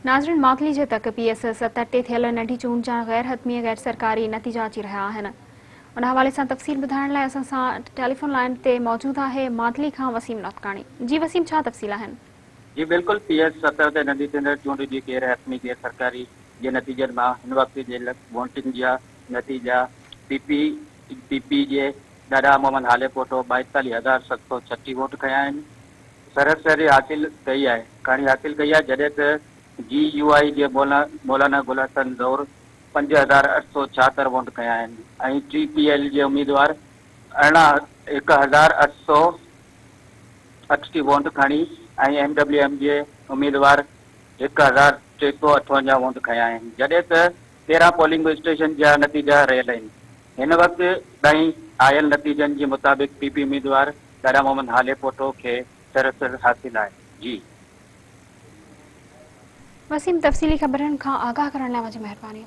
नाज़रीन, माकली जे तक PSS तटे थियल नंढी चूंड जा गैर हतमी गैर सरकारी नतीजा अची रहा आहिनि। उन हवाले सां तफ़सील ॿुधाइण लाइ असां सां टेलीफोन लाइन ते मौजूदु आहे मातली खां वसीम नतकाणी। जी वसीम, छा तफ़सील आहिनि? जी बिल्कुल, PS 70 ते नंढी थींदड़ चूंड जी गैर हतमी गैर सरकारी जे नतीजनि मां हिन वक़्त जे वोटिंग जा नतीजा PP जे ॾाढा मोहम्मद हाले पोटो 42,736 वोट खया आहिनि। सरसरी हासिल कई आहे कहाणी हासिल कई आहे, जॾहिं त GUI जे मौलाना गुल हसन ज़ौर 5,876 वोट खया आहिनि ऐं TPL जे उम्मीदवार 1,880 वोट खणी ऐं MWM जे उम्मीदवार 1,358 वोट खया आहिनि, जॾहिं त 13 पोलिंग स्टेशन जा नतीजा रहियल आहिनि। हिन वक़्त ताईं आयल नतीजनि जे मुताबिक़ PP उम्मीदवार दादा मोहम्मद हाले पोटो खे सरसर हासिल आहे। जी वसीम, तफ़सीली ख़बरनि खां आगाह करण लाइ मुंहिंजी महिरबानी।